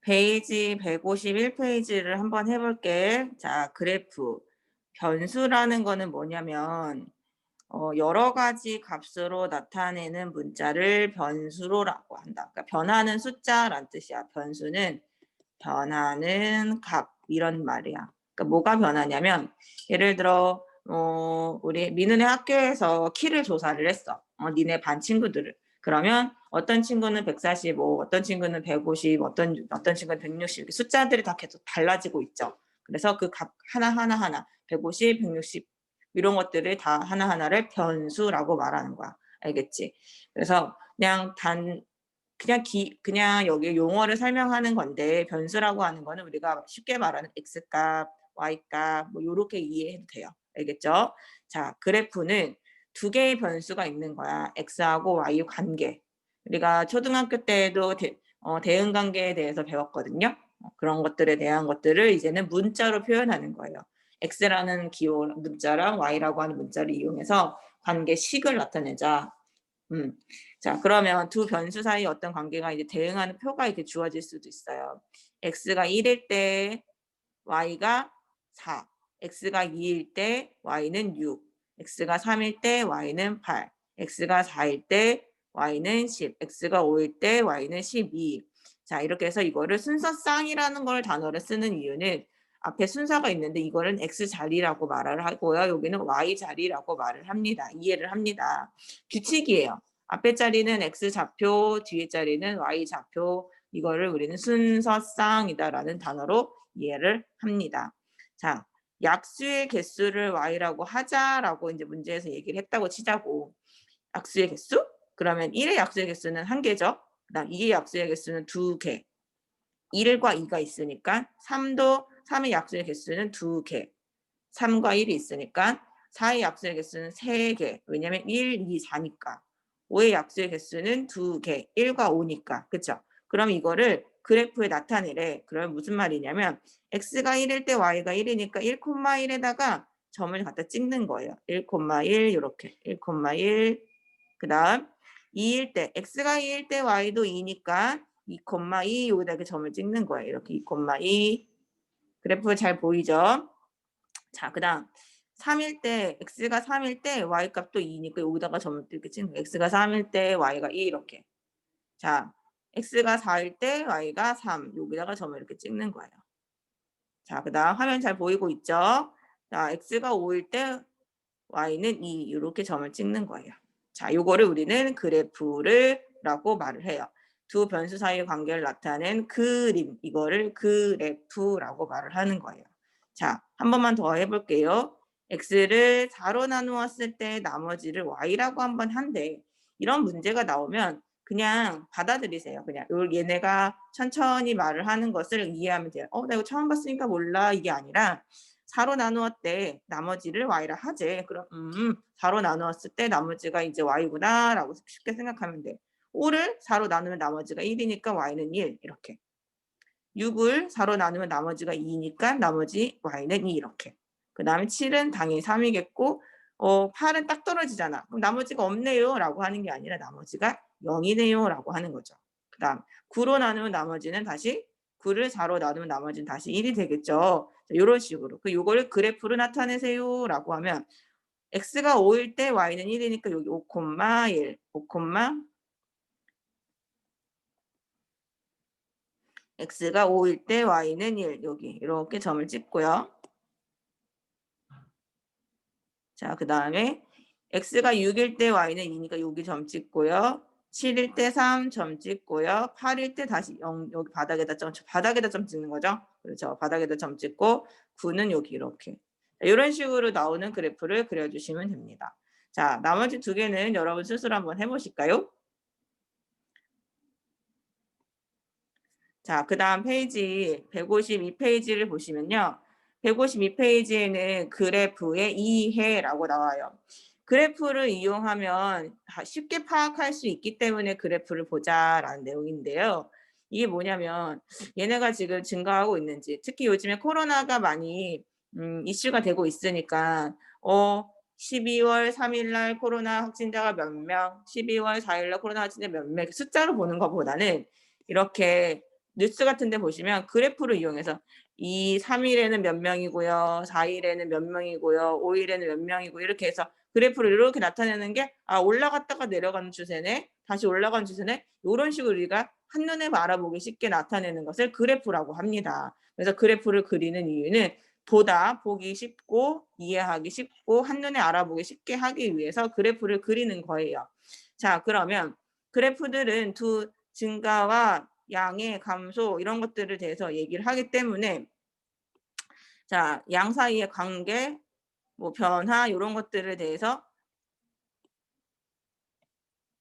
페이지 151페이지를 한번 해볼게. 자, 그래프. 변수라는 거는 뭐냐면 여러 가지 값으로 나타내는 문자를 변수로라고 한다. 그러니까 변하는 숫자란 뜻이야. 변수는 변하는 값 이런 말이야. 그러니까 뭐가 변하냐면 예를 들어 우리 민은의 학교에서 키를 조사를 했어. 니네 반 친구들을. 그러면 어떤 친구는 145, 어떤 친구는 150, 어떤 친구는 160 이렇게 숫자들이 다 계속 달라지고 있죠. 그래서 그 값 하나 150, 160 이런 것들을 다 하나하나를 변수라고 말하는 거야. 알겠지? 그래서 그냥 여기 용어를 설명하는 건데 변수라고 하는 거는 우리가 쉽게 말하는 x값, y값 뭐 요렇게 이해해도 돼요. 알겠죠? 자, 그래프는 두 개의 변수가 있는 거야. x하고 y 관계. 우리가 초등학교 때도 대응 관계에 대해서 배웠거든요. 그런 것들에 대한 것들을 이제는 문자로 표현하는 거예요. x라는 기호 문자랑 y라고 하는 문자를 이용해서 관계식을 나타내자. 자, 그러면 두 변수 사이 어떤 관계가 이제 대응하는 표가 이렇게 주어질 수도 있어요. x가 1일 때 y가 4, x가 2일 때 y는 6, x가 3일 때 y는 8, x가 4일 때 y는 10, x가 5일 때 y는 12. 자, 이렇게 해서 이거를 순서쌍이라는 걸 단어를 쓰는 이유는 앞에 순서가 있는데 이거는 x 자리라고 말을 하고요. 여기는 y 자리라고 말을 합니다. 이해를 합니다. 규칙이에요. 앞에 자리는 x 좌표, 뒤에 자리는 y 좌표. 이거를 우리는 순서쌍이다라는 단어로 이해를 합니다. 자, 약수의 개수를 y라고 하자라고 이제 문제에서 얘기를 했다고 치자고. 약수의 개수? 그러면 1의 약수의 개수는 1개죠. 그다음 2의 약수의 개수는 2개. 1과 2가 있으니까 3의 약수의 개수는 2개. 3과 1이 있으니까 4의 약수의 개수는 3개. 왜냐면 1, 2, 4니까. 5의 약수의 개수는 2개. 1과 5니까. 그쵸? 그럼 이거를 그래프에 나타내래. 그러면 무슨 말이냐면 x가 1일 때 y가 1이니까 1,1에다가 점을 갖다 찍는 거예요. 1,1 이렇게. 1,1 그 다음 2일 때 x가 2일 때 y도 2니까 2,2 여기다 이렇게 점을 찍는 거예요. 이렇게 2,2 그래프 잘 보이죠? 자, 그 다음 3일 때 x가 3일 때 y값도 2니까 여기다가 점을 이렇게 찍는 거예요. x가 3일 때 y가 2 이렇게. 자, x가 4일 때 y가 3 여기다가 점을 이렇게 찍는 거예요. 자, 그 다음 화면 잘 보이고 있죠? 자, x가 5일 때 y는 2 이렇게 점을 찍는 거예요. 자, 요거를 우리는 그래프라고 말을 해요. 두 변수 사이의 관계를 나타낸 그림, 이거를 그래프라고 말을 하는 거예요. 자, 한 번만 더 해볼게요. x를 4로 나누었을 때 나머지를 y라고 한번 한대. 이런 문제가 나오면 그냥 받아들이세요. 그냥 얘네가 천천히 말을 하는 것을 이해하면 돼요. 나 이거 처음 봤으니까 몰라. 이게 아니라 4로 나누었대. 나머지를 y라 하재. 그럼 4로 나누었을 때 나머지가 이제 y구나 라고 쉽게 생각하면 돼. 5를 4로 나누면 나머지가 1이니까 y는 1 이렇게. 6을 4로 나누면 나머지가 2니까 나머지 y는 2 이렇게. 그 다음에 7은 당연히 3이겠고 8은 딱 떨어지잖아. 그럼 나머지가 없네요 라고 하는 게 아니라 나머지가 0이네요 라고 하는 거죠. 그 다음 9로 나누면 나머지는 다시 9를 4로 나누면 나머지는 다시 1이 되겠죠. 이런 식으로. 요거를 그래프로 나타내세요 라고 하면 x가 5일 때 y는 1이니까 여기 5,1, 5, x가 5일 때 y는 1 여기 이렇게 점을 찍고요. 자, 그 다음에 x가 6일 때 y는 2니까 여기 점 찍고요. 7일 때 3 점 찍고요. 8일 때 다시 0 여기 바닥에다 점 찍는 거죠. 그렇죠. 바닥에다 점 찍고 9는 여기 이렇게. 이런 식으로 나오는 그래프를 그려주시면 됩니다. 자, 나머지 두 개는 여러분 스스로 한번 해보실까요? 자, 그 다음 페이지 152페이지를 보시면요. 152페이지에는 그래프의 이해라고 나와요. 그래프를 이용하면 쉽게 파악할 수 있기 때문에 그래프를 보자라는 내용인데요. 이게 뭐냐면 얘네가 지금 증가하고 있는지 특히 요즘에 코로나가 많이 이슈가 되고 있으니까 12월 3일 날 코로나 확진자가 몇 명, 12월 4일 날 코로나 확진자 몇 명 숫자로 보는 것보다는 이렇게 뉴스 같은 데 보시면 그래프를 이용해서 3일에는 몇 명이고요. 4일에는 몇 명이고요. 5일에는 몇 명이고 이렇게 해서 그래프를 이렇게 나타내는 게 올라갔다가 내려가는 추세네. 다시 올라가는 추세네. 요런 식으로 우리가 한눈에 알아보기 쉽게 나타내는 것을 그래프라고 합니다. 그래서 그래프를 그리는 이유는 보다 보기 쉽고 이해하기 쉽고 한눈에 알아보기 쉽게 하기 위해서 그래프를 그리는 거예요. 자, 그러면 그래프들은 두 증가와 양의 감소 이런 것들에 대해서 얘기를 하기 때문에 자, 양 사이의 관계, 뭐 변화 요런 것들에 대해서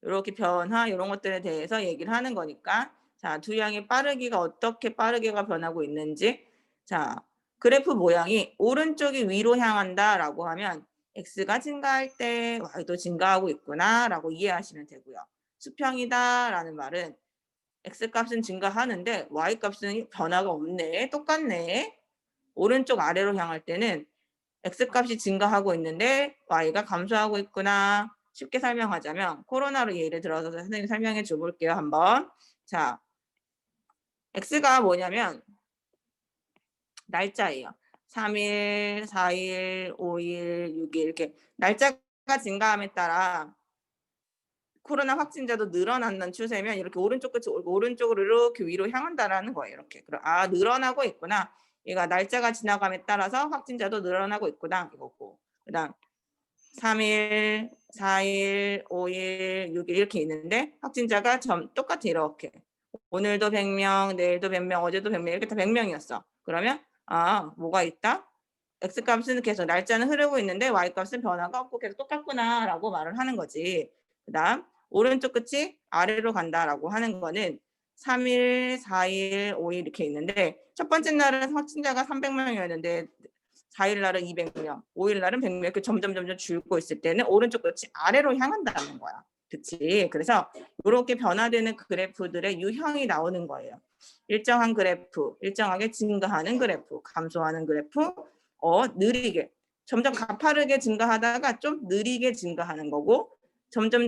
요렇게 변화 요런 것들에 대해서 얘기를 하는 거니까 자, 두 양의 빠르기가 어떻게 빠르게가 변하고 있는지 자, 그래프 모양이 오른쪽이 위로 향한다라고 하면 x가 증가할 때 y도 증가하고 있구나라고 이해하시면 되고요. 수평이다라는 말은 x값은 증가하는데 y값은 변화가 없네. 똑같네. 오른쪽 아래로 향할 때는 x값이 증가하고 있는데 y가 감소하고 있구나. 쉽게 설명하자면 코로나로 예를 들어서 선생님이 설명해 줘 볼게요. 한번. 자, x가 뭐냐면 날짜예요. 3일, 4일, 5일, 6일 이렇게 날짜가 증가함에 따라 코로나 확진자도 늘어나는 추세면 이렇게 오른쪽 끝이 오른쪽으로 이렇게 위로 향한다라는 거예요. 이렇게. 늘어나고 있구나. 얘가 날짜가 지나감에 따라서 확진자도 늘어나고 있구나 이거고. 그다음 3일, 4일, 5일, 6일 이렇게 있는데 확진자가 똑같아 이렇게. 오늘도 100명, 내일도 100명, 어제도 100명 이렇게 다 100명이었어. 그러면 뭐가 있다? x값은 계속 날짜는 흐르고 있는데 y값은 변화가 없고 계속 똑같구나라고 말을 하는 거지. 그다음 오른쪽 끝이 아래로 간다라고 하는 거는 3일, 4일, 5일 이렇게 있는데 첫 번째 날은 확진자가 300명이었는데 4일 날은 200명, 5일 날은 100명 이렇게 점점 줄고 있을 때는 오른쪽 끝이 아래로 향한다는 거야. 그치? 그래서 이렇게 변화되는 그래프들의 유형이 나오는 거예요. 일정한 그래프, 일정하게 증가하는 그래프, 감소하는 그래프, 느리게 점점 가파르게 증가하다가 좀 느리게 증가하는 거고 점점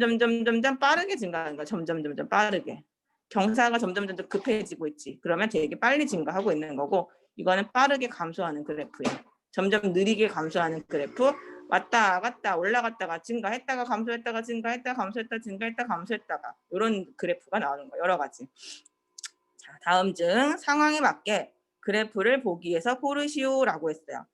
빠르게 증가하는 거야. 점점 빠르게. 경사가 점점 급해지고 있지. 그러면 되게 빨리 증가하고 있는 거고 이거는 빠르게 감소하는 그래프예요. 점점 느리게 감소하는 그래프. 왔다 갔다 올라갔다가 증가했다가 감소했다가 증가했다가 감소했다가 증가했다가 감소했다가 이런 그래프가 나오는 거예요. 여러 가지. 자, 다음 중 상황에 맞게 그래프를 보기 위해서 고르시오라고 했어요.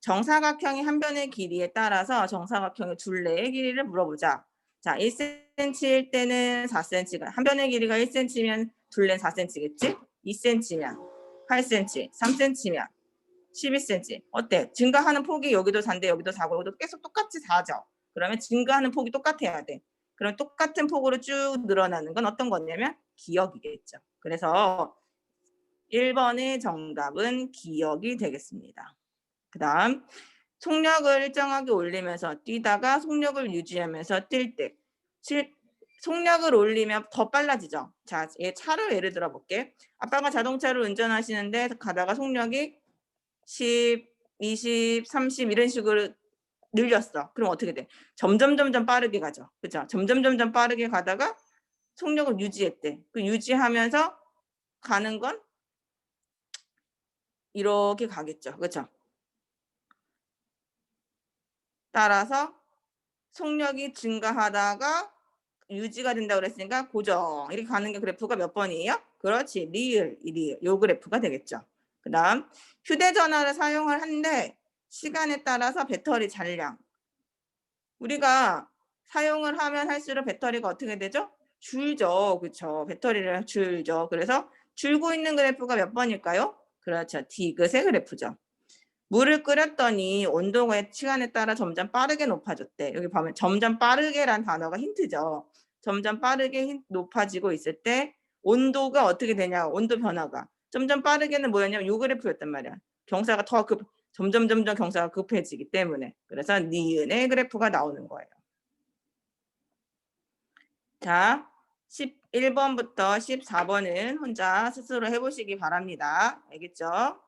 정사각형의 한 변의 길이에 따라서 정사각형의 둘레의 길이를 물어보자. 자, 1cm일 때는 4cm가 한 변의 길이가 1cm면 둘레는 4cm겠지? 2cm면 8cm, 3cm면 12cm. 어때? 증가하는 폭이 여기도 4인데 여기도 4고 여기도 계속 똑같이 4죠. 그러면 증가하는 폭이 똑같아야 돼. 그럼 똑같은 폭으로 쭉 늘어나는 건 어떤 거냐면 기역이겠죠. 그래서 1번의 정답은 기역이 되겠습니다. 그 다음 속력을 일정하게 올리면서 뛰다가 속력을 유지하면서 뛸 때 속력을 올리면 더 빨라지죠. 자, 차를 예를 들어 볼게. 아빠가 자동차를 운전하시는데 가다가 속력이 10, 20, 30 이런 식으로 늘렸어. 그럼 어떻게 돼? 점점 빠르게 가죠. 그죠? 점점 빠르게 가다가 속력을 유지했대. 그 유지하면서 가는 건 이렇게 가겠죠. 그렇죠? 따라서 속력이 증가하다가 유지가 된다고 그랬으니까 고정 이렇게 가는 게 그래프가 몇 번이에요? 그렇지. 리을 요 그래프가 되겠죠. 그 다음 휴대전화를 사용을 하는데 시간에 따라서 배터리 잔량 우리가 사용을 하면 할수록 배터리가 어떻게 되죠? 줄죠. 그렇죠. 배터리를 줄죠. 그래서 줄고 있는 그래프가 몇 번일까요? 그렇죠. 디귿의 그래프죠. 물을 끓였더니 온도가 시간에 따라 점점 빠르게 높아졌대. 여기 보면 점점 빠르게란 단어가 힌트죠. 점점 빠르게 높아지고 있을 때 온도가 어떻게 되냐. 온도 변화가. 점점 빠르게는 뭐였냐면 요 그래프였단 말이야. 경사가 더 점점 경사가 급해지기 때문에. 그래서 니은의 그래프가 나오는 거예요. 자, 11번부터 14번은 혼자 스스로 해보시기 바랍니다. 알겠죠?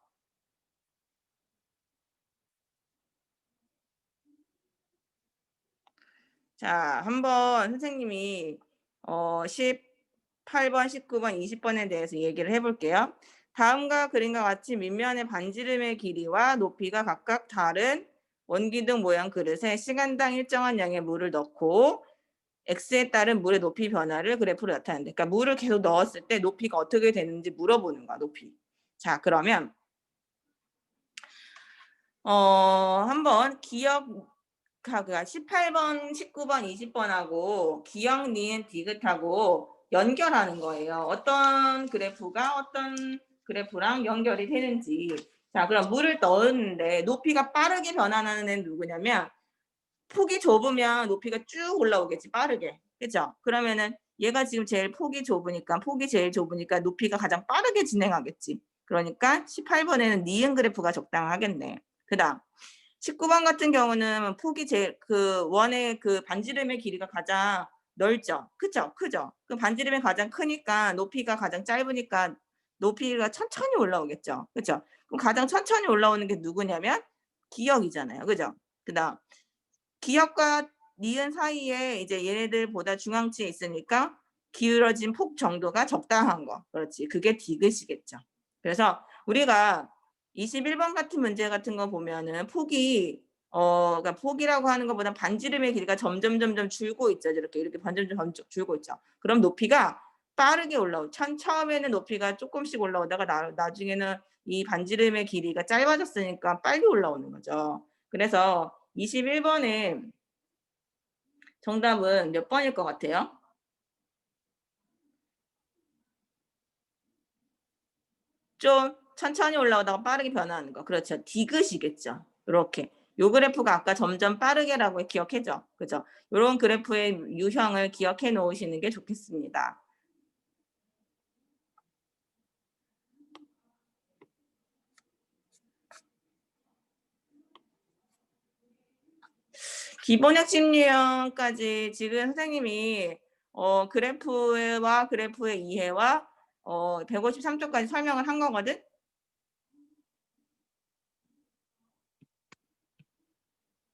자, 한번 선생님이 10 18번, 19번, 20번에 대해서 얘기를 해볼게요. 다음과 그림과 같이 밑면의 반지름의 길이와 높이가 각각 다른 원기둥 모양 그릇에 시간당 일정한 양의 물을 넣고 x에 따른 물의 높이 변화를 그래프로 나타낸다. 그러니까 물을 계속 넣었을 때 높이가 어떻게 되는지 물어보는 거야, 높이. 자, 그러면 한번 기억 18번, 19번, 20번하고 기억, 니은, 디귿하고 연결하는 거예요. 어떤 그래프가 어떤 그래프랑 연결이 되는지. 자, 그럼 물을 넣었는데 높이가 빠르게 변화하는 애는 누구냐면 폭이 좁으면 높이가 쭉 올라오겠지, 빠르게. 그죠? 그러면은 얘가 지금 폭이 제일 좁으니까 높이가 가장 빠르게 진행하겠지. 그러니까 18번에는 니은 그래프가 적당하겠네. 그 다음 19번 같은 경우는 폭이 원의 그 반지름의 길이가 가장 넓죠. 그죠? 크죠? 그 반지름이 가장 크니까 높이가 가장 짧으니까 높이가 천천히 올라오겠죠. 그죠? 그럼 가장 천천히 올라오는 게 누구냐면 기역이잖아요. 그죠? 그 다음 기역과 니은 사이에 이제 얘네들보다 중앙치에 있으니까 기울어진 폭 정도가 적당한 거. 그렇지. 그게 디귿이겠죠. 그래서 우리가 21번 같은 문제 같은 거 보면은 폭이 그러니까 폭이라고 하는 것보다 반지름의 길이가 점점 줄고 있죠. 이렇게 점점 줄고 있죠. 그럼 높이가 빠르게 처음에는 높이가 조금씩 올라오다가 나중에는 이 반지름의 길이가 짧아졌으니까 빨리 올라오는 거죠. 그래서 21번에 정답은 몇 번일 것 같아요? 좀 천천히 올라오다가 빠르게 변하는 거. 그렇죠. 디귿이겠죠. 이렇게. 요 그래프가 아까 점점 빠르게라고 기억해줘. 그죠? 이런 그래프의 유형을 기억해 놓으시는 게 좋겠습니다. 기본 핵심 유형까지 지금 선생님이 그래프와 그래프의 이해와 153쪽까지 설명을 한 거거든.